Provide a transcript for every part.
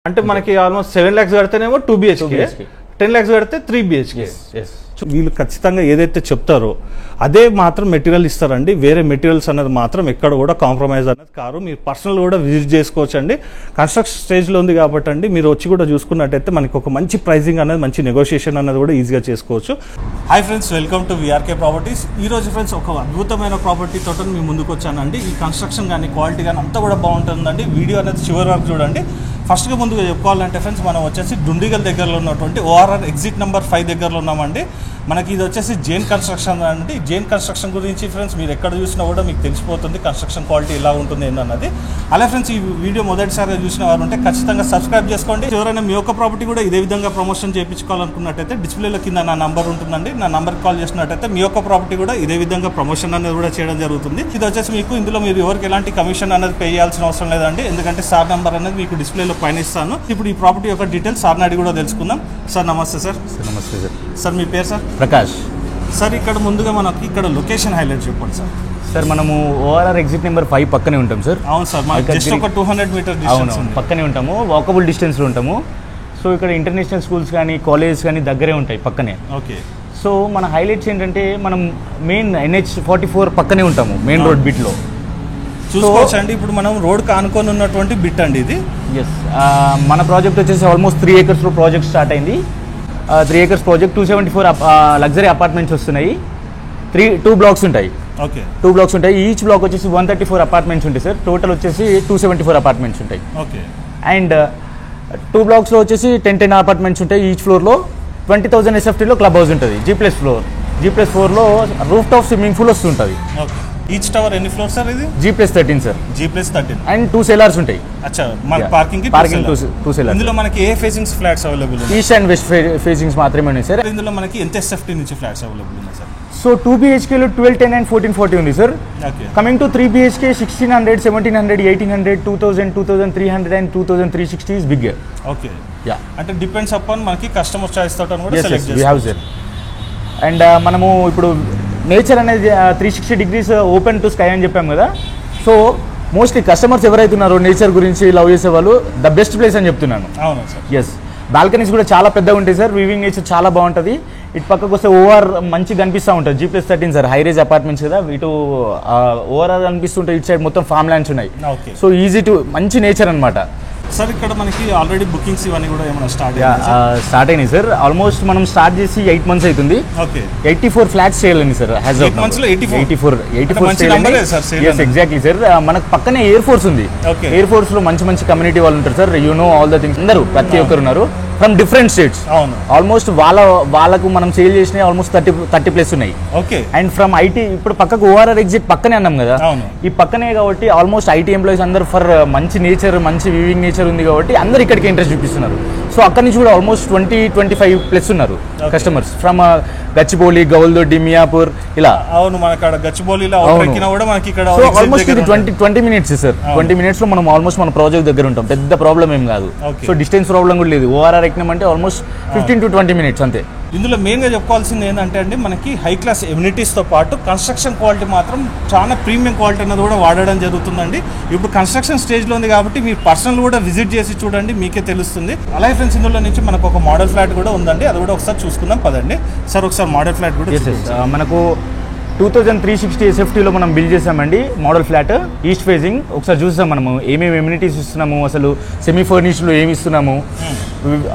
అంటే మనకి almost 7 lakhs కడితేనేమో 2 BHK, 10 lakhs కడితే 3 BHK. వీళ్ళు ఖచ్చితంగా ఏదైతే చెప్తారో అదే మాత్రం మెటీరియల్ ఇస్తారండి. వేరే మెటీరియల్స్ అనేది మాత్రం ఎక్కడ కూడా కాంప్రమైజ్ అనేది కారు. మీరు పర్సనల్ కూడా విజిట్ చేసుకోవచ్చు అండి. కన్స్ట్రక్షన్ స్టేజ్లో ఉంది కాబట్టి అండి మీరు వచ్చి కూడా చూసుకున్నట్టయితే మనకి ఒక మంచి ప్రైజింగ్ అనేది, మంచి నెగోషియేషన్ అనేది కూడా ఈజీగా చేసుకోవచ్చు. Hi friends, welcome to VRK properties. ఈ రోజు ఫ్రెండ్స్ ఒక అద్భుతమైన ప్రాపర్టీ తోట మీ ముందుకు వచ్చానండి. ఈ కన్స్ట్రక్షన్ కానీ క్వాలిటీ కానీ అంతా కూడా బాగుంటుందండి. వీడియో అనేది చివరి వరకు చూడండి. ఫస్ట్గా ముందుగా చెప్పుకోవాలంటే ఫ్రెండ్స్ మనం వచ్చేసి డుండిగల్ దగ్గరలో ఉన్నటువంటి ORR ఎగ్జిట్ నెంబర్ 5 దగ్గరలో ఉన్నామండి. మనకి ఇది వచ్చేసి జైన్ కన్స్ట్రక్షన్ అండి. జైన్ కన్స్ట్రక్షన్ గురించి ఫ్రెండ్స్ మీరు ఎక్కడ చూసినా కూడా మీకు తెలిసిపోతుంది కన్స్ట్రక్షన్ క్వాలిటీ ఎలా ఉంటుంది ఏంటన్నది. అలా ఫ్రెండ్స్ ఈ వీడియో మొదటిసారిగా చూసిన వారు ఉంటే ఖచ్చితంగా సబ్స్క్రైబ్ చేసుకోండి. ఎవరైనా మీ యొక్క ప్రాపర్టీ కూడా ఇదే విధంగా ప్రమోషన్ చేయించుకోవాలనుకున్నట్టయితే డిస్ప్లేలో కింద నా నంబర్ ఉంటుందండి. నా నంబర్కి కాల్ చేసినట్టయితే మీ యొక్క ప్రాపర్టీ కూడా ఇదే విధంగా ప్రమోషన్ అనేది కూడా చేయడం జరుగుతుంది. ఇది వచ్చేసి మీకు ఇందులో మీరు ఎవరికి ఎలాంటి కమిషన్ అనేది పే చేయాల్సిన అవసరం లేదండి. ఎందుకంటే సార్ నెంబర్ అనేది మీకు డిస్ప్లేలో పైన ఇస్తాను. ఇప్పుడు ఈ ప్రాపర్టీ యొక్క డీటెయిల్స్ సార్ని అడిగి కూడా తెలుసుకుందాం. సార్ నమస్తే సార్. నమస్తే సార్. సార్ మీ పేరు సార్? ప్రకాష్. సార్ ఇక్కడ ముందుగా మనకి ఇక్కడ లొకేషన్ హైలైట్ చెప్పండి సార్. సార్ మనము ORR ఎగ్జిట్ నెంబర్ 5 పక్కనే ఉంటాం సార్. అవును సార్, మనకి జస్ట్ ఒక 200 మీటర్ డిస్టెన్స్ పక్కనే ఉంటాము, వాకబుల్ డిస్టెన్స్లో ఉంటాము. సో ఇక్కడ ఇంటర్నేషనల్ స్కూల్స్ కానీ కాలేజెస్ కానీ దగ్గరే ఉంటాయి పక్కనే. ఓకే. సో మన హైలైట్స్ ఏంటంటే మనం మెయిన్ NH44 పక్కనే ఉంటాము, మెయిన్ రోడ్ బిట్లో చూసుకోవచ్చు అండి. ఇప్పుడు మనం రోడ్ కానుకొని ఉన్నటువంటి బిట్ అండి ఇది. ఎస్, మన ప్రాజెక్ట్ వచ్చేసి ఆల్మోస్ట్ 3 acres ప్రాజెక్ట్ స్టార్ట్ అయింది. 3 acres ప్రాజెక్ట్ 274 లగ్జరీ అపార్ట్మెంట్స్ వస్తున్నాయి. 2 blocks ఉంటాయి. ఓకే, 2 blocks ఉంటాయి. ఈచ్ బ్లాక్ వచ్చేసి 134 అపార్ట్మెంట్స్ ఉంటాయి సార్. టోటల్ వచ్చేసి 274 అపార్ట్మెంట్స్ ఉంటాయి. ఓకే. అండ్ 2 blocks వచ్చేసి 10 అపార్ట్మెంట్స్ ఉంటాయి. ఈచ్ ఫ్లోర్లో 20,000 SFTలో క్లబ్ హౌస్ ఉంటుంది. G+4లో రూఫ్ టాప్ స్విమ్మింగ్ పూల్ వస్తుంటుంది. ఓకే. ఈచ్ టవర్ ఎన్ని ఫ్లోర్ సార్ ఇది? G+13 sir. G+13 and 2 cellars ఉంటాయి. అచ్చా, మన పార్కింగ్ 2 cellars. ఇందులో మనకి ఏ ఫేసింగ్స్ ఫ్లాట్స్ అవైలబుల్ ఉన్నాయి? ఈస్ట్ అండ్ వెస్ట్ ఫేసింగ్స్ మాత్రమే ఉన్నాయి సార్. ఇందులో మనకి ఎంత SFT నుంచి ఫ్లాట్స్ అవైలబుల్ ఉన్నాయి సార్? సో 2 BHKలో 1210 అండ్ 1440 ఉంది sir. Okay. Coming to 3 BHK 1600, 1700, 1800, 2000, 2300 and 2360 is big. Okay. Ya, అంటే డిపెండ్స్ అపాన్ మనకి కస్టమర్ చాయిస్ తోట కూడా సెలెక్ట్ చేసుకోవచ్చు. అండ్ మనము ఇప్పుడు నేచర్ అనేది 360 degrees ఓపెన్ టు స్కై అని చెప్పాం కదా. సో మోస్ట్లీ కస్టమర్స్ ఎవరైతే ఉన్నారో నేచర్ గురించి లవ్ చేసే వాళ్ళు ద బెస్ట్ ప్లేస్ అని చెప్తున్నాను. అవును సార్. ఎస్, బాల్కనీస్ కూడా చాలా పెద్దగా ఉంటాయి సార్. వివింగ్ నేచర్ చాలా బాగుంటుంది. ఇటు పక్కకు వస్తే ఓఆర్ మంచిగా కనిపిస్తూ ఉంటుంది. G+13 sir, high raise apartments కదా. ఇటు ఓఆర్ఆర్ కనిపిస్తుంటాయి. ఇటు సైడ్ మొత్తం ఫామ్ ల్యాండ్స్ ఉన్నాయి. సో ఈజీ టు మంచి నేచర్ అనమాట సార్. ఇక్కడ మనకి ఆల్రెడీ బుకింగ్స్ ఇవన్నీ కూడా ఏమైనా స్టార్ట్ అయినాయి సార్. ఆల్మోస్ట్ మనం స్టార్ట్ చేసి 8 months అవుతుంది. ఓకే. 84 ఫ్లాట్స్ చేయాలండి సార్. 8 months లో 84 ఎగ్జాక్ట్లీ సార్. మనకు పక్కనే ఎయిర్ ఫోర్స్ ఉంది. ఎయిర్ ఫోర్స్ లో మంచి కమ్యూనిటీ వాళ్ళు ఉంటారు sir. You know all the things. అందరూ ప్రతి ఒక్కరు ఉన్నారు ఫ్రమ్ డిఫరెంట్ స్టేట్స్. ఆల్మోస్ట్ వాళ్ళకు మనం సేల్ చేసిన ఆల్మోస్ట్ 30+ ఉన్నాయి. ఓకే. అండ్ ఫ్రమ్ ఐటీ ఇప్పుడు పక్కకు ORR ఎగ్జిట్ పక్కనే అన్నాం కదా, ఈ పక్కనే కాబట్టి ఆల్మోస్ట్ ఐటీ ఎంప్లాయీస్ అందరూ ఫర్ మంచి నేచర్, మంచి వివింగ్ నేచర్ ఉంది కాబట్టి అందరు ఇక్కడికి ఇంట్రెస్ట్ చూపిస్తున్నారు. సో అక్కడి నుంచి కూడా ఆల్మోస్ట్ 20-25+ ఉన్నారు కస్టమర్స్ ఫ్రమ్ గచ్చిబౌలి, గౌల్దొడ్డి, మియాపూర్ ఇలా. అవును, మనకి గచ్చిబౌలిలో కూడా మనకి ఇక్కడ ఆల్మోస్ట్ ఇది 20 minutes సార్. 20 minutes లో మనం ఆల్మోస్ట్ మన ప్రాజెక్ట్ దగ్గర ఉంటాం. పెద్ద ప్రాబ్లం ఏం కాదు. సో డిస్టెన్స్ ప్రాబ్లం కూడా లేదు. ORR ఎక్కినామంటే ఆల్మోస్ట్ 15 to 20 minutes అంతే. ఇందులో మెయిన్గా చెప్పుకోవాల్సింది ఏంటంటే అండి మనకి హై క్లాస్ ఎమ్యూనిటీస్తో పాటు కన్స్ట్రక్షన్ క్వాలిటీ మాత్రం చాలా ప్రీమియం క్వాలిటీ అనేది కూడా వాడడం జరుగుతుందండి. ఇప్పుడు కన్స్ట్రక్షన్ స్టేజ్లో ఉంది కాబట్టి మీరు పర్సనల్ కూడా విజిట్ చేసి చూడండి, మీకే తెలుస్తుంది. అలాగే ఫ్రెండ్స్ ఇందులో నుంచి మనకు ఒక మోడల్ ఫ్లాట్ కూడా ఉందండి, అది కూడా ఒకసారి చూసుకుందాం పదండి. సార్ ఒకసారి మోడల్ ఫ్లాట్ కూడా మనకు 2360 SFTలో మనం బిల్డ్ చేసామండి. Model flat east facing. ఒకసారి చూసాం మనము ఏమేమి ఎమ్యూనిటీస్ ఇస్తున్నాము, అసలు సెమీ ఫర్నిష్డ్లో ఏమి ఇస్తున్నాము.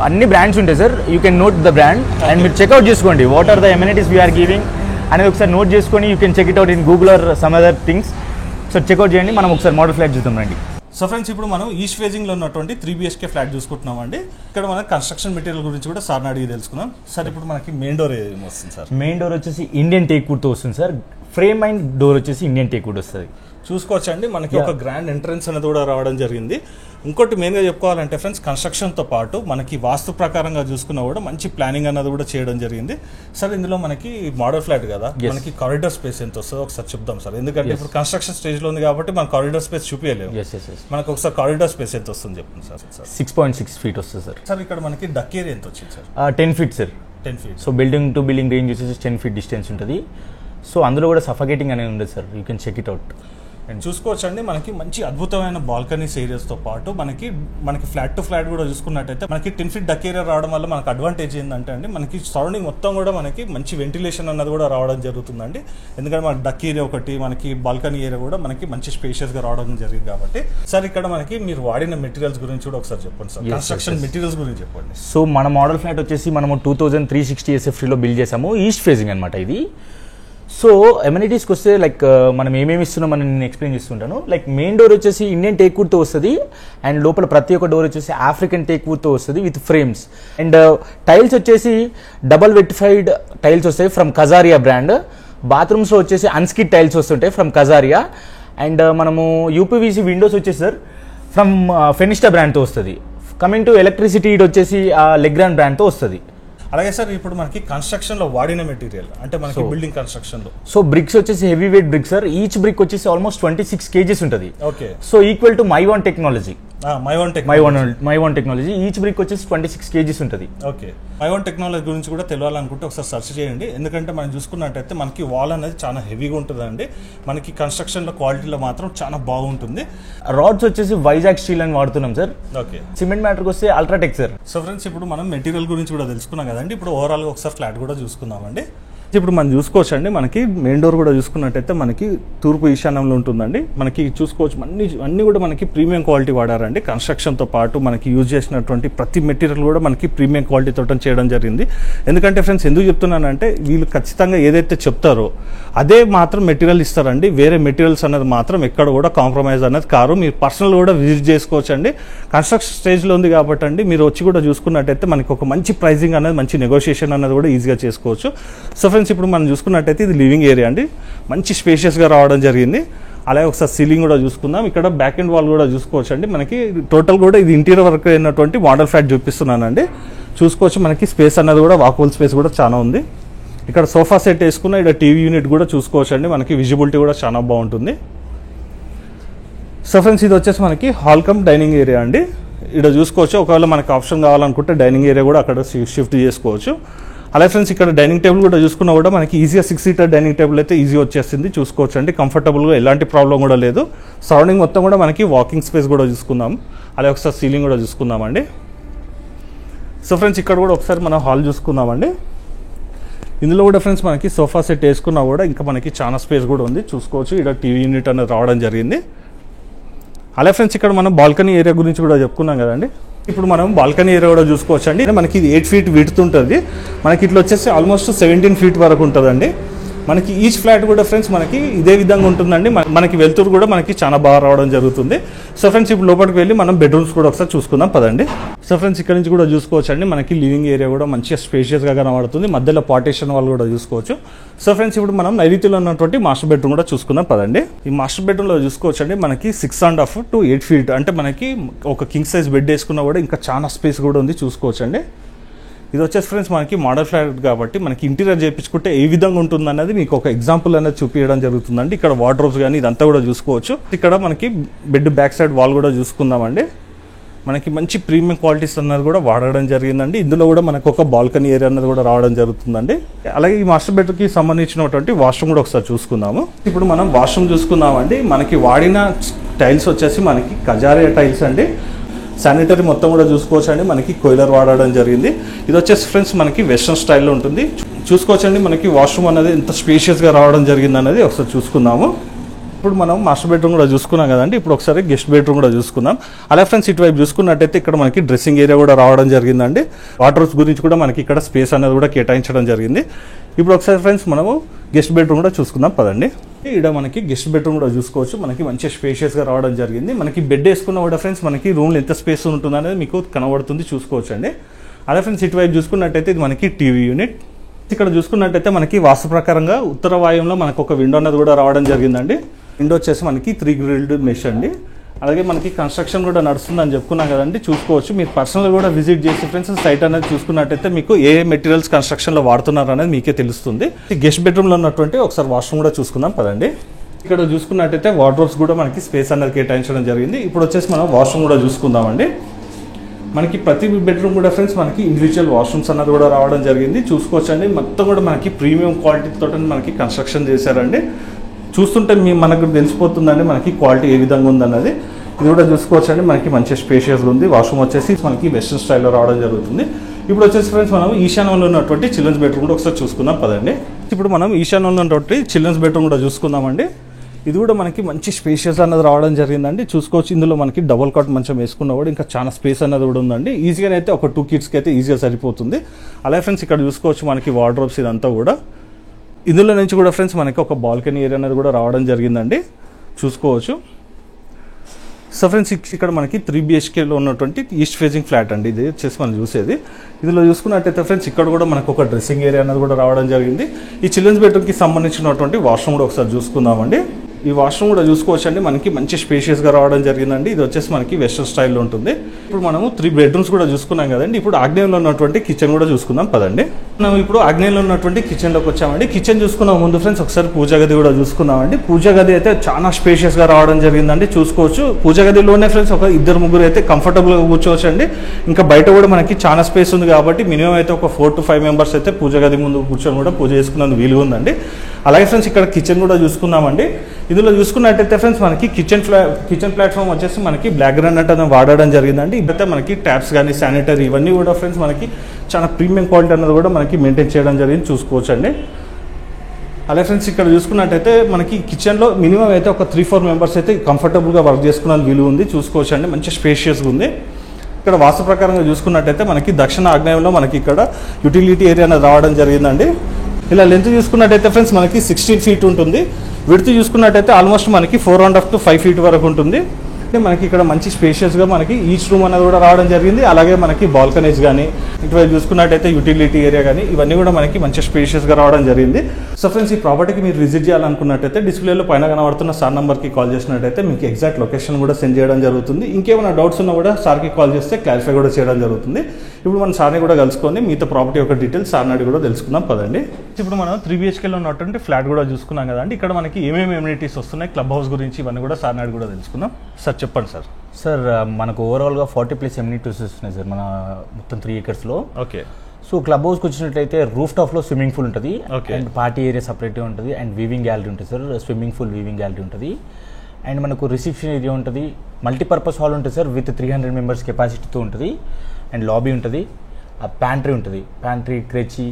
అన్ని బ్రాండ్స్ ఉంటాయి sir. You can note the brand and మీరు చెక్అవుట్ చేసుకోండి. What are the amenities we are giving అనేది ఒకసారి నోట్ చేసుకొని you can check it out in Google or some other things. So checkout చేయండి. మనం ఒకసారి మోడల్ ఫ్లాట్ చూద్దాం రండి. సో ఫ్రెండ్స్ ఇప్పుడు మనం ఈస్ట్ ఫేజింగ్లో ఉన్నటువంటి 3 BHK ఫ్లాట్ చూసుకుంటున్నామండి. ఇక్కడ మన కన్స్ట్రక్షన్ మెటీరియల్ గురించి కూడా సార్ని అడిగి తెలుసుకుందాం. సార్ ఇప్పుడు మనకి మెయిన్ డోర్ ఏమి వస్తుంది సార్? మెయిన్ డోర్ వచ్చేసి ఇండియన్ టేక్వుడ్తో వస్తుంది సార్. ఫ్రేమ్ అండ్ డోర్ వచ్చేసి ఇండియన్ టేక్వుడ్ వస్తుంది. చూసుకోవచ్చండి మనకి ఒక గ్రాండ్ ఎంట్రన్స్ అనేది కూడా రావడం జరిగింది. ఇంకోటి మెయిన్గా చెప్పుకోవాలంటే ఫ్రెండ్స్ కన్స్ట్రక్షన్తో పాటు మనకి వాస్తు ప్రకారంగా చూసుకున్నా కూడా మంచి ప్లానింగ్ అన్నది కూడా చేయడం జరిగింది. సార్ ఇందులో మనకి మోడల్ ఫ్లాట్ కదా, మనకి కారిడార్ స్పేస్ ఎంత వస్తుందో ఒకసారి చెప్దాం సార్. ఎందుకంటే ఇప్పుడు కన్స్ట్రక్షన్ స్టేజ్లో ఉంది కాబట్టి మనం కారిడార్ స్పేస్ చూపించలేము. మనకు ఒకసారి కారిడార్ స్పేస్ ఎంత వస్తుంది చెప్పండి సార్. 6.6 feet వస్తుంది సార్. సార్ ఇక్కడ మనకి డక్ ఏరియా ఎంత వచ్చింది sir? 10 feet sir. 10 feet. So building to building range వచ్చేసి 10 feet డిస్టెన్స్ ఉంటుంది. సో అందులో కూడా సఫకేటింగ్ అనేది ఉండదు sir. You can check it out. చూసుకోవచ్చు అండి, మనకి మంచి అద్భుతమైన బాల్కనీస్ ఏరియాస్తో పాటు మనకి ఫ్లాట్ టు ఫ్లాట్ కూడా చూసుకున్నట్టయితే మనకి 10 feet డక్ ఏరియా రావడం వల్ల మనకు అడ్వాంటేజ్ ఏంటంటే అండి, మనకి సరౌండింగ్ మొత్తం కూడా మనకి మంచి వెంటిలేషన్ అన్నది కూడా రావడం జరుగుతుందండి. ఎందుకంటే మనకి డక్ ఏరియా ఒకటి, మనకి బాల్కనీ ఏరియా కూడా మనకి మంచి స్పేషియస్ గా రావడం జరిగింది కాబట్టి. సార్ ఇక్కడ మనకి మీరు వాడిన మెటీరియల్స్ గురించి కూడా ఒకసారి చెప్పండి సార్, కన్స్ట్రక్షన్ మెటీరియల్స్ గురించి చెప్పండి. సో మన మోడల్ ఫ్లాట్ వచ్చేసి మనము 2360 SFTలో బిల్డ్ చేసాము, ఈస్ట్ ఫేసింగ్ అనమాట ఇది. సో ఎమ్యూనిటీస్కి వస్తే లైక్ మనం ఏమేమి ఇస్తున్నామని నేను ఎక్స్ప్లెయిన్ చేస్తుంటాను. లైక్ మెయిన్ డోర్ వచ్చేసి ఇండియన్ టేక్ వుడ్తో వస్తుంది, అండ్ లోపల ప్రతి ఒక్క డోర్ వచ్చేసి ఆఫ్రికన్ టేక్ వుడ్తో వస్తుంది విత్ ఫ్రేమ్స్. అండ్ టైల్స్ వచ్చేసి డబల్ వెటిఫైడ్ టైల్స్ వస్తాయి ఫ్రమ్ కజారియా బ్రాండ్. బాత్రూమ్స్లో వచ్చేసి అన్స్కిడ్ టైల్స్ వస్తుంటాయి ఫ్రమ్ కజారియా. అండ్ మనము యూపీవీసీ విండోస్ వచ్చేసి సార్ ఫ్రమ్ ఫెనిస్టా బ్రాండ్తో వస్తుంది. కమింగ్ టు ఎలక్ట్రిసిటీ ఇది వచ్చేసి లెగ్రాండ్ బ్రాండ్తో వస్తుంది. అలాగే సార్ ఇప్పుడు మనకి కన్స్ట్రక్షన్ లో వాడిన మెటీరియల్ అంటే మనకి బిల్డింగ్ కన్స్ట్రక్షన్ లో సో బ్రిక్స్ వచ్చేసి heavy weight bricks sir. Each brick వచ్చేసి ఆల్మోస్ట్ 26 kgs ఉంటుంది. Okay. So equal to Mivan technology. Mivan technology each brick వచ్చేసి 26 kgs ఉంటుంది. ఓకే. మైవాన్ టెక్నాలజీ గురించి కూడా తెలియాలనుకుంటే ఒకసారి సెర్చ్ చేయండి. ఎందుకంటే మనం చూసుకున్నట్టయితే మనకి వాల్ అనేది చాలా హెవీగా ఉంటుందండి. మనకి కన్స్ట్రక్షన్ లో క్వాలిటీలో మాత్రం చాలా బాగుంటుంది. రాడ్స్ వచ్చేసి వైజాగ్ స్టీల్ అని వాడుతున్నాం సార్. ఓకే. సిమెంట్ మ్యాటర్కి వస్తే అల్ట్రాటెక్ సార్. సో ఫ్రెండ్స్ ఇప్పుడు మనం మెటీరియల్ గురించి కూడా తెలుసుకున్నాం కదండి. ఇప్పుడు ఓవరాల్ గా ఒకసారి ఫ్లాట్ కూడా చూసుకుందామండి. ఇప్పుడు మనం చూసుకోవచ్చు అండి, మనకి మెయిన్ డోర్ కూడా చూసుకున్నట్టయితే మనకి తూర్పు ఈశాన్యంలో ఉంటుందండి. మనకి చూసుకోవచ్చు అన్ని కూడా మనకి ప్రీమియం క్వాలిటీ వాడారండి. కన్స్ట్రక్షన్తో పాటు మనకి యూజ్ చేసినటువంటి ప్రతి మెటీరియల్ కూడా మనకి ప్రీమియం క్వాలిటీతో చేయడం జరిగింది. ఎందుకంటే ఫ్రెండ్స్ ఎందుకు చెప్తున్నానంటే వీళ్ళు ఖచ్చితంగా ఏదైతే చెప్తారో అదే మాత్రం మెటీరియల్ ఇస్తారండి. వేరే మెటీరియల్స్ అనేది మాత్రం ఎక్కడ కూడా కాంప్రమైజ్ అనేది కారు. మీరు పర్సనల్ కూడా విజిట్ చేసుకోవచ్చు అండి. కన్స్ట్రక్షన్ స్టేజ్లో ఉంది కాబట్టి అండి మీరు వచ్చి కూడా చూసుకున్నట్టయితే మనకి ఒక మంచి ప్రైజింగ్ అనేది, మంచి నెగోషియేషన్ అనేది కూడా ఈజీగా చేసుకోవచ్చు. సో ఫ్రెండ్స్ ఇప్పుడు మనం చూసుకున్నట్టయితే ఇది లివింగ్ ఏరియా అండి, మంచి స్పేషియస్గా రావడం జరిగింది. అలాగే ఒకసారి సీలింగ్ కూడా చూసుకుందాం. ఇక్కడ బ్యాక్ అండ్ వాల్ కూడా చూసుకోవచ్చు అండి. మనకి టోటల్ కూడా ఇది ఇంటీరియర్ వర్క్ అయినటువంటి మోడల్ ఫ్లాట్ చూపిస్తున్నానండి. చూసుకోవచ్చు మనకి స్పేస్ అన్నది కూడా వాకబుల్ స్పేస్ కూడా చాలా ఉంది. ఇక్కడ సోఫా సెట్ వేసుకున్న ఇక్కడ టీవీ యూనిట్ కూడా చూసుకోవచ్చు అండి. మనకి విజిబిలిటీ కూడా చాలా బాగుంటుంది. సో ఫ్రెండ్స్ ఇది వచ్చేసి మనకి హాల్ కమ్ డైనింగ్ ఏరియా అండి. ఇక్కడ చూసుకోవచ్చు, ఒకవేళ మనకి ఆప్షన్ కావాలనుకుంటే డైనింగ్ ఏరియా కూడా అక్కడ షిఫ్ట్ చేసుకోవచ్చు. అలాగే ఫ్రెండ్స్ ఇక్కడ డైనింగ్ టేబుల్ కూడా చూసుకున్నా కూడా మనకి ఈజీగా 6 seater డైనింగ్ టేబుల్ అయితే ఈజీ వచ్చేసింది. చూసుకోవచ్చు అండి, కంఫర్టబుల్గా ఎలాంటి ప్రాబ్లం కూడా లేదు. సరౌండింగ్ మొత్తం కూడా మనకి వాకింగ్ స్పేస్ కూడా చూసుకుందాం. అలాగే ఒకసారి సీలింగ్ కూడా చూసుకుందామండి. సో ఫ్రెండ్స్ ఇక్కడ కూడా ఒకసారి మనం హాల్ చూసుకుందామండి. ఇందులో కూడా ఫ్రెండ్స్ మనకి సోఫా సెట్ వేసుకున్నా కూడా ఇంకా మనకి చాలా స్పేస్ కూడా ఉంది. చూసుకోవచ్చు ఇక్కడ టీవీ యూనిట్ అనేది రావడం జరిగింది. అలాగే ఫ్రెండ్స్ ఇక్కడ మనం బాల్కనీ ఏరియా గురించి కూడా చెప్పుకున్నాం కదండి. ఇప్పుడు మనం బాల్కనీ ఏరియా కూడా చూసుకోవచ్చు అండి. మనకి ఇది 8 feet విడ్త్ ఉంటుంది. మనకి ఇట్లా వచ్చేసి ఆల్మోస్ట్ 17 feet వరకు ఉంటుందండి. మనకి ఈచ్ ఫ్లాట్ కూడా ఫ్రెండ్స్ మనకి ఇదే విధంగా ఉంటుందండి. మనకి వెళ్తురు కూడా మనకి చాలా బాగా రావడం జరుగుతుంది. సో ఫ్రెండ్స్ ఇప్పుడు లోపలికి వెళ్ళి మనం బెడ్రూమ్స్ కూడా ఒకసారి చూసుకుందాం పదండి. సో ఫ్రెండ్స్ ఇక్కడ నుంచి కూడా చూసుకోవచ్చు అండి, మనకి లివింగ్ ఏరియా కూడా మంచిగా స్పేషియస్గా కనబడుతుంది. మధ్యలో పార్టీషన్ వాళ్ళు కూడా చూసుకోవచ్చు. సో ఫ్రెండ్స్ ఇప్పుడు మనం నైరుతిలో ఉన్నటువంటి మాస్టర్ బెడ్రూమ్ కూడా చూసుకుందాం పదండి. ఈ మాస్టర్ బెడ్రూమ్లో చూసుకోవచ్చు అండి, మనకి 6.5 to 8 feet అంటే మనకి ఒక కింగ్ సైజ్ బెడ్ వేసుకున్నా కూడా ఇంకా చాలా స్పేస్ కూడా ఉంది. చూసుకోవచ్చు అండి. ఇది వచ్చేసి ఫ్రెండ్స్ మనకి మోడల్ ఫ్లాట్ కాబట్టి మనకి ఇంటీరియర్ చేయించుకుంటే ఏ విధంగా ఉంటుంది అనేది మీకు ఒక ఎగ్జాంపుల్ అనేది చూపించడం జరుగుతుందండి. ఇక్కడ వార్డ్రోబ్స్ కానీ ఇదంతా కూడా చూసుకోవచ్చు. ఇక్కడ మనకి బెడ్ బ్యాక్ సైడ్ వాల్ కూడా చూసుకుందామండి. మనకి మంచి ప్రీమియం క్వాలిటీస్ అన్నది కూడా వాడడం జరిగిందండి. ఇందులో కూడా మనకు ఒక బాల్కనీ ఏరియా అన్నది కూడా రావడం జరుగుతుందండి. అలాగే ఈ మాస్టర్ బెడ్కి సంబంధించినటువంటి వాష్రూమ్ కూడా ఒకసారి చూసుకుందాము. ఇప్పుడు మనం వాష్రూమ్ చూసుకుందామండి. మనకి వాడిన టైల్స్ వచ్చేసి మనకి కజారియా టైల్స్ అండి. శానిటరీ మొత్తం కూడా చూసుకోవచ్చు అండి, మనకి కోయిలర్ వాడడం జరిగింది. ఇది వచ్చేసి ఫ్రెండ్స్ మనకి వెస్ట్రన్ స్టైల్లో ఉంటుంది. చూసుకోవచ్చు అండి, మనకి వాష్రూమ్ అనేది ఎంత స్పేషియస్గా రావడం జరిగింది అనేది ఒకసారి చూసుకుందాము. ఇప్పుడు మనం మాస్టర్ బెడ్రూమ్ కూడా చూసుకున్నాం కదండి. ఇప్పుడు ఒకసారి గెస్ట్ బెడ్రూమ్ కూడా చూసుకుందాం. అలాగే ఫ్రెండ్స్ ఇటువైపు చూసుకున్నట్టయితే ఇక్కడ మనకి డ్రెస్సింగ్ ఏరియా కూడా రావడం జరిగిందండి. వాటర్స్ గురించి కూడా మనకి ఇక్కడ స్పేస్ అనేది కూడా కేటాయించడం జరిగింది. ఇప్పుడు ఒకసారి ఫ్రెండ్స్ మనము గెస్ట్ బెడ్రూమ్ కూడా చూసుకుందాం పదండి. ఇక్కడ మనకి గెస్ట్ బెడ్రూమ్ కూడా చూసుకోవచ్చు. మనకి మంచి స్పేషియస్గా రావడం జరిగింది. మనకి బెడ్ వేసుకున్న కూడా ఫ్రెండ్స్ మనకి రూమ్లో ఎంత స్పేస్ ఉంటుంది అనేది మీకు కనబడుతుంది. చూసుకోవచ్చు అండి. అలాగే ఫ్రెండ్స్ ఇటువైపు చూసుకున్నట్టయితే ఇది మనకి టీవీ యూనిట్. ఇక్కడ చూసుకున్నట్టయితే మనకి వాస్తు ప్రకారంగా ఉత్తర వాయువులో మనకు ఒక విండో అనేది కూడా రావడం జరిగిందండి. విండో వచ్చేసి మనకి 3 grilled మెష్ అండి. అలాగే మనకి కన్స్ట్రక్షన్ కూడా నడుస్తుందని చెప్పుకున్నాం కదండి. చూసుకోవచ్చు, మీరు పర్సనల్గా కూడా విజిట్ చేసి ఫ్రెండ్స్ సైట్ అనేది చూసుకున్నట్టయితే మీకు ఏ మెటీరియల్స్ కన్స్ట్రక్షన్లో వాడుతున్నారు అనేది మీకే తెలుస్తుంది. గెస్ట్ బెడ్రూమ్లో ఉన్నటువంటి ఒకసారి వాష్రూమ్ కూడా చూసుకుందాం పదండి. ఇక్కడ చూసుకున్నట్టయితే వార్డ్రోబ్స్ కూడా మనకి స్పేస్ అనేది కేటాయించడం జరిగింది. ఇప్పుడు వచ్చేసి మనం వాష్రూమ్ కూడా చూసుకుందామండి. మనకి ప్రతి బెడ్రూమ్ కూడా ఫ్రెండ్స్ మనకి ఇండివిజువల్ వాష్రూమ్స్ అన్నది కూడా రావడం జరిగింది. చూసుకోవచ్చండి, మొత్తం కూడా మనకి ప్రీమియం క్వాలిటీతో మనకి కన్స్ట్రక్షన్ చేశారండి. చూస్తుంటే మనకు తెలిసిపోతుందండి మనకి క్వాలిటీ ఏ విధంగా ఉందన్నది. ఇది కూడా చూసుకోవచ్చండి, మనకి మంచి స్పేషియస్గా ఉంది. వాష్రూమ్ వచ్చేసి మనకి వెస్టర్న్ స్టైల్లో రావడం జరుగుతుంది. ఇప్పుడు వచ్చేసి ఫ్రెండ్స్ మనం ఈశాన్యంలో ఉన్నటువంటి చిల్డ్రన్స్ బెడ్రూమ్ కూడా ఒకసారి చూసుకుందాం పదండి. ఇప్పుడు మనం ఈశాన్యంలో ఉన్నటువంటి చిల్డ్రన్స్ బెడ్రూమ్ కూడా చూసుకుందామండి. ఇది కూడా మనకి మంచి స్పేషియస్ అన్నది రావడం జరిగిందండి. చూసుకోవచ్చు, ఇందులో మనకి డబుల్ కాట్ మంచం వేసుకున్న కూడా ఇంకా చాలా స్పేస్ అన్నది కూడా ఉందండి. ఈజీగా అయితే ఒక 2 కిడ్స్కి అయితే ఈజీగా సరిపోతుంది. అలాగే ఫ్రెండ్స్ ఇక్కడ చూసుకోవచ్చు మనకి వార్డ్రోబ్స్ ఇదంతా కూడా. ఇందులో నుంచి కూడా ఫ్రెండ్స్ మనకి ఒక బాల్కనీ ఏరియా అనేది కూడా రావడం జరిగిందండి, చూసుకోవచ్చు. సో ఫ్రెండ్స్ ఇక్కడ మనకి 3 BHKలో ఉన్నటువంటి ఈస్ట్ ఫేసింగ్ ఫ్లాట్ అండి. ఇది వచ్చేసి మనం చూసేది. ఇందులో చూసుకున్నట్టయితే ఫ్రెండ్స్ ఇక్కడ కూడా మనకు ఒక డ్రెస్సింగ్ ఏరియా అనేది కూడా రావడం జరిగింది. ఈ చిల్డ్రన్స్ బెడ్రూమ్కి సంబంధించినటువంటి వాష్రూమ్ కూడా ఒకసారి చూసుకుందామండి. ఈ వాష్రూమ్ కూడా చూసుకోవచ్చు అండి, మనకి మంచి స్పేషియస్గా రావడం జరిగిందండి. ఇది వచ్చేసి మనకి వెస్టర్న్ స్టైల్లో ఉంటుంది. ఇప్పుడు మనము 3 బెడ్రూమ్స్ కూడా చూసుకున్నాం కదండి. ఇప్పుడు ఆగ్నేయంలో ఉన్నటువంటి కిచెన్ కూడా చూసుకుందాం పదండి. మనం ఇప్పుడు ఆగ్నేయంలో ఉన్నటువంటి కిచెన్లోకి వచ్చామండి. కిచెన్ చూసుకున్నాం ముందు ఫ్రెండ్స్ ఒకసారి పూజా గది కూడా చూసుకుందామండి. పూజా గది అయితే చాలా స్పేషియస్గా రావడం జరిగిందండి, చూసుకోవచ్చు. పూజా గదిలోనే ఫ్రెండ్స్ ఒక 2-3 అయితే కంఫర్టబుల్గా కూర్చోవచ్చు అండి. ఇంకా బయట కూడా మనకి చాలా స్పేస్ ఉంది కాబట్టి మినిమం అయితే ఒక 4 to 5 మెంబర్స్ అయితే పూజా గది ముందు కూర్చొని కూడా పూజ చేసుకున్నందుకు వీలుగా ఉందండి. అలాగే ఫ్రెండ్స్ ఇక్కడ కిచెన్ కూడా చూసుకున్నామండి. ఇందులో చూసుకున్నట్టయితే ఫ్రెండ్స్ మనకి కిచెన్ ప్లాట్ఫామ్ వచ్చేసి మనకి బ్లాక్ గ్రానైట్ అనేది వాడడం జరిగిందండి. ఇప్పుడైతే మనకి ట్యాప్స్ కానీ శానిటరీ ఇవన్నీ కూడా ఫ్రెండ్స్ మనకి చాలా ప్రీమియం క్వాలిటీ అన్నది కూడా మనకి మెయింటైన్ చేయడం జరిగింది, చూసుకోవచ్చు అండి. అలాగే ఫ్రెండ్స్ ఇక్కడ చూసుకున్నట్టయితే మనకి కిచెన్లో మినిమం అయితే ఒక 3-4 మెంబర్స్ అయితే కంఫర్టబుల్గా వర్క్ చేసుకునే వీలు ఉంది, చూసుకోవచ్చు అండి. మంచి స్పేషియస్గా ఉంది. ఇక్కడ వాస్తు ప్రకారంగా చూసుకున్నట్టయితే మనకి దక్షిణ ఆగ్నేయంలో మనకి ఇక్కడ యూటిలిటీ ఏరియా అనేది రావడం జరిగిందండి. ఇలా లెంత్ చూసుకున్నట్టయితే ఫ్రెండ్స్ మనకి 16 feet ఉంటుంది. విడ్త్ చూసుకున్నట్టయితే ఆల్మోస్ట్ మనకి 4.5 to 5 feet వరకు ఉంటుంది. మనకి ఇక్కడ మంచి స్పేషియస్గా మనకి ఈచ్ రూమ్ అనేది కూడా రావడం జరిగింది. అలాగే మనకి బాల్కనీస్ కానీ ఇటువైపు చూసుకున్నట్టయితే యూటిలిటీ ఏరియా కానీ ఇవన్నీ కూడా మనకి మంచి స్పేషియస్గా రావడం జరిగింది. సో ఫ్రెండ్స్ ఈ ప్రాపర్టీకి మీరు విజిట్ చేయాలనుకున్నట్టయితే డిస్ప్లేలో పైన కనబడుతున్న సార్ నెంబర్కి కాల్ చేసినట్టయితే మీకు ఎగ్జాక్ట్ లొకేషన్ కూడా సెండ్ చేయడం జరుగుతుంది. ఇంకేమైనా డౌట్స్ ఉన్నా కూడా సార్కి కాల్ చేస్తే క్లారిఫై కూడా చేయడం జరుగుతుంది. ఇప్పుడు మనం సార్ని కూడా కలుసుకొని మీతో ప్రాపర్టీ యొక్క డీటెయిల్స్ సార్ని అడిగి కూడా తెలుసుకుందాం పదండి. ఇప్పుడు మనం 3 BHKలో ఉన్నటువంటి ఫ్లాట్ కూడా చూసుకున్నాం కదండి. ఇక్కడ మనకి ఏమేమి ఎమ్యూనిటీస్ వస్తున్నాయి, క్లబ్ హౌస్ గురించి ఇవన్నీ కూడా సార్ని అడిగి కూడా తెలుసుకుందాం. సార్ చెప్పండి సార్. సార్ మనకు ఓవరాల్గా 40+ ఎమ్యూనిటీస్ వస్తున్నాయి సార్ మన మొత్తం 3 acresలో. ఓకే. సో క్లబ్ హౌస్కి వచ్చినట్లయితే రూఫ్ టాప్లో స్విమ్మింగ్ పూల్ ఉంటుంది, ఓకే, అండ్ పార్టీ ఏరియా సపరేట్గా ఉంటుంది, అండ్ వీవింగ్ గ్యాలరీ ఉంటుంది sir. Swimming pool viewing gallery ఉంటుంది, అండ్ మనకు రిసెప్షన్ ఏరియా ఉంటుంది, మల్టీపర్పస్ హాల్ ఉంటుంది సార్ విత్ 300 members కెపాసిటీతో ఉంటుంది, అండ్ లాబీ ఉంటుంది, ప్యాంట్రీ ఉంటుంది, pantry creche,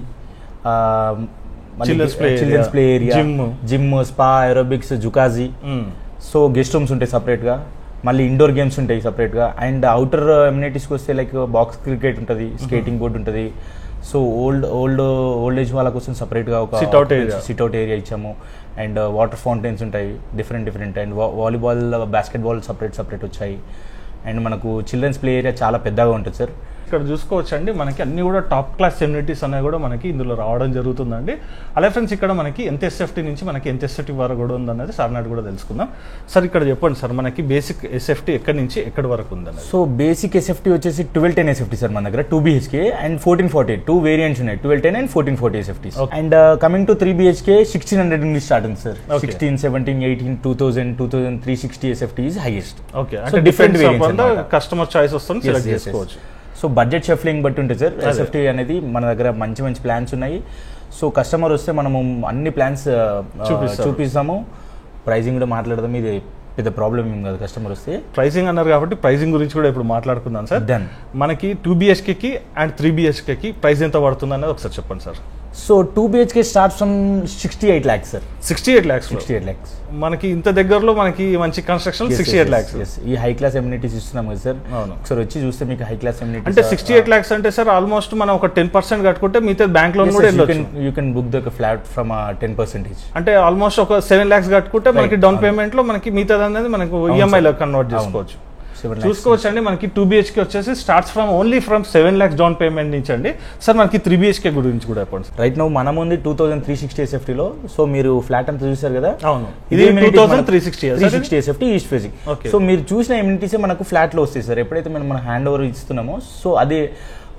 children's play area, gym, spa, aerobics, jacuzzi. So guest rooms ఉంటాయి సపరేట్గా, మళ్ళీ ఇండోర్ గేమ్స్ ఉంటాయి సపరేట్గా, అండ్ అవుటర్ ఎమ్యూనిటీస్కి వస్తే లైక్ బాక్స్ క్రికెట్ ఉంటుంది, స్కేటింగ్ బోర్డ్ ఉంటుంది. సో ఓల్డ్ ఏజ్ వాళ్ళ కోసం సపరేట్గా ఒక సిట్అవుట్ ఏరియా ఇచ్చాము, అండ్ వాటర్ ఫౌంటైన్స్ ఉంటాయి different, and volleyball, basketball separate వచ్చాయి, అండ్ మనకు చిల్డ్రన్స్ ప్లే ఏరియా చాలా పెద్దగా ఉంటుంది సార్. ఇక్కడ చూసుకోవచ్చు అండి, మనకి అన్ని కూడా టాప్ క్లాస్ ఎమ్యూనిటీస్ అనేవి కూడా మనకి ఇందులో రావడం జరుగుతుందండి. అలాగే ఫ్రెండ్స్ ఇక్కడ మనకి ఎంత ఎస్ఎఫ్టీ నుంచి మనకి ఎంత ఎస్ఎఫ్టీ వరకు కూడా ఉందన్నది సార్ నాటి కూడా తెలుసుకుందాం. సార్ ఇక్కడ చెప్పండి సార్, మనకి బేసిక్ ఎస్ఎఫ్టీ ఎక్కడి నుంచి ఎక్కడి వరకు ఉందన్నది. సో బేసిక్ ఎస్ఎఫ్టీ వచ్చేసి 1210 ఎస్ఎఫ్టీ సార్ మన దగ్గర 2 BHK అండ్ 1440, 2 వేరియంట్స్ ఉన్నాయి, 1210 and 1440 SFT. And coming to 3 BHK 1600 నుంచి స్టార్ట్ ఉంది sir. 16, 17, 18, 2000, 2360 SFT is highest. Okay, అంటే డిఫరెంట్ వేరియంట్స్ కస్టమర్ చాయిస్ వస్తుంది, సెలెక్ట్ చేసుకోవచ్చు. సో బడ్జెట్ షఫ్లింగ్ బట్టి ఉంటుంది సార్. ఎస్ఎఫ్టీ అనేది మన దగ్గర మంచి ప్లాన్స్ ఉన్నాయి. సో కస్టమర్ వస్తే మనము అన్ని ప్లాన్స్ చూపిస్తాము, ప్రైజింగ్ కూడా మాట్లాడదాం. ఇది పెద్ద ప్రాబ్లం ఏం కాదు. కస్టమర్ వస్తే ప్రైసింగ్ అన్నారు కాబట్టి ప్రైసింగ్ గురించి కూడా ఇప్పుడు మాట్లాడుకుందాం సార్. డన్. మనకి 2 BHKకి అండ్ 3 BHKకి ప్రైస్ ఎంత పడుతుంది అనేది ఒకసారి చెప్పండి sir. So 2 BHK starts from 68 lakhs sir. 68 lakhs. మనకి ఇంత దగ్గరలో మనకి మంచి కన్స్ట్రక్షన్ 68 lakhs. ఈ హై క్లాస్ ఎమ్యూనిటీస్ ఇస్తున్నాం కదా సార్. ఒకసారి వచ్చి చూస్తే మీకు హై క్లాస్ ఎమ్యూనిటీస్ అంటే 68 lakhs అంటే సార్ ఆల్మోస్ట్ మనం ఒక 10% కట్టుకుంటే మిగతా బ్యాంక్ లోన్ కూడా వెళ్ళొచ్చు. You can book the flat from 10%. అంటే ఆల్మోస్ట్ ఒక 7 lakhs కట్టుకుంటే మనకి డౌన్ పేమెంట్ లో మనకి మిగతా అనేది మనకు ఈఎంఐ లో కన్వర్ట్ చేసుకోవచ్చు. చూసుకోవచ్చు అండి, మనకి 2 BHK వచ్చేసి starts from only from 7 lakhs down payment నుంచి అండి. సార్ మనకి 3 BHK గురించి కూడా చెప్పండి. రైట్ నౌ మనం ఉంది 2360 SFT లో. సో మీరు ఫ్లాట్ అంతా చూసారు కదా. అవును, ఇది 2360 SFT ఈస్ట్ ఫేసింగ్. సో మీరు చూసిన ఎమ్యూనిటీస్ మనకు ఫ్లాట్ లో వస్తాయి సార్. ఎప్పుడైతే మనం హ్యాండ్ ఓవర్ ఇస్తున్నామో సో అదే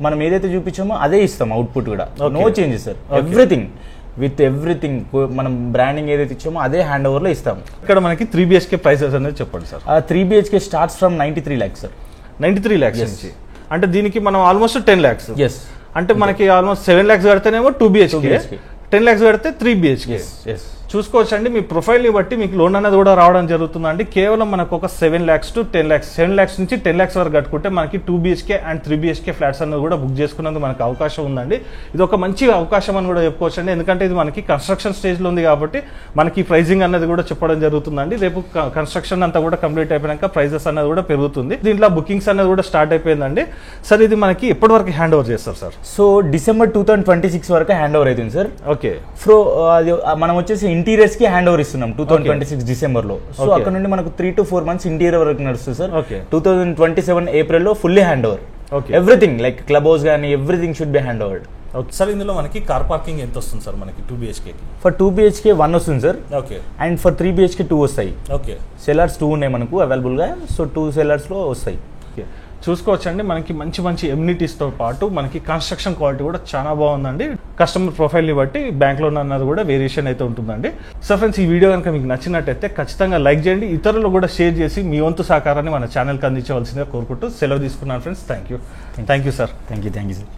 మనం ఏదైతే చూపించామో అదే ఇస్తాం, అవుట్పుట్ కూడా నో చేంజెస్ సార్. ఎవ్రీథింగ్ మనం బ్రాండింగ్ ఏదైతే ఇచ్చామో అదే హ్యాండ్ ఓవర్ లో ఇస్తాం. ఇక్కడ మనకి 3 BHK ప్రైసెస్ అనేది చెప్పండి sir. 3 BHK starts from 93 lakhs sir. 93 lakhs నుంచి అంటే దీనికి మనం ఆల్మోస్ట్ 10 lakhs. ఎస్, అంటే మనకి ఆల్మోస్ట్ 7 lakhs కడితేనేమో 2 BHK, 10 lakhs కడితే 3 BHK. చూసుకోవచ్చండి మీ ప్రొఫైల్ని బట్టి మీకు లోన్ అనేది కూడా రావడం జరుగుతుందండి. కేవలం మనకు ఒక 7 lakhs to 10 lakhs 7 lakhs నుంచి 10 lakhs వరకు కట్టుకుంటే మనకి 2 BHK అండ్ 3 BHK ఫ్లాట్స్ అనేది కూడా బుక్ చేసుకున్నందుకు మనకు అవకాశం ఉందండి. ఇది ఒక మంచి అవకాశం అని కూడా చెప్పుకోవచ్చండి. ఎందుకంటే ఇది మనకి కన్స్ట్రక్షన్ స్టేజ్లో ఉంది కాబట్టి మనకి ప్రైజింగ్ అనేది కూడా చెప్పడం జరుగుతుందండి. రేపు కన్స్ట్రక్షన్ అంతా కూడా కంప్లీట్ అయిపోయాక ప్రైజెస్ అనేది కూడా పెరుగుతుంది. దీంట్లో బుకింగ్స్ అనేది కూడా స్టార్ట్ అయిపోయిందండి. సార్ ఇది మనకి ఎప్పటి వరకు హ్యాండ్ ఓవర్ చేస్తారు సార్? సో December 2026 వరకు హ్యాండ్ ఓవర్ అవుతుంది సార్. ఓకే. సో మనం వచ్చేసి ఇంటీరియర్స్ కి హ్యాండ్ ఓవర్ ఇస్తున్నాం 2026 December లో. సో అక్కడ నుండి మనకు 3 to 4 months ఇంటీరియర్ వరకు నడుస్తుంది సార్. 2027 April లో fully hand over. Everything like club house కానీ everything should be hand overed. Okay sir, ఇందులో మనకి కార్ పార్కింగ్ ఎంత వస్తుంది సార్ మనకి 2 BHK కి? ఫర్ 2 BHK 1 వస్తుంది sir. Okay. And for 3 BHK 2 వస్తాయి. ఓకే. సెల్లర్స్ 2 ఉన్నాయి మనకు అవైలబుల్ గా. సో 2 సెల్లర్స్ లో వస్తాయి. ఓకే. చూసుకోవచ్చండి మనకి మంచి ఎమ్యూనిటీస్తో పాటు మనకి కన్స్ట్రక్షన్ క్వాలిటీ కూడా చాలా బాగుందండి. కస్టమర్ ప్రొఫైల్ని బట్టి బ్యాంక్ లోన్ అన్నది కూడా వేరియేషన్ అయితే ఉంటుందండి. సో ఫ్రెండ్స్, ఈ వీడియో కనుక మీకు నచ్చినట్టయితే ఖచ్చితంగా లైక్ చేయండి, ఇతరులు కూడా షేర్ చేసి మీ వంతు సహకారాన్ని మన ఛానల్కి అందించవలసిందిగా కోరుకుంటూ సెలవు తీసుకున్నాను friends. Thank you sir. Thank you sir.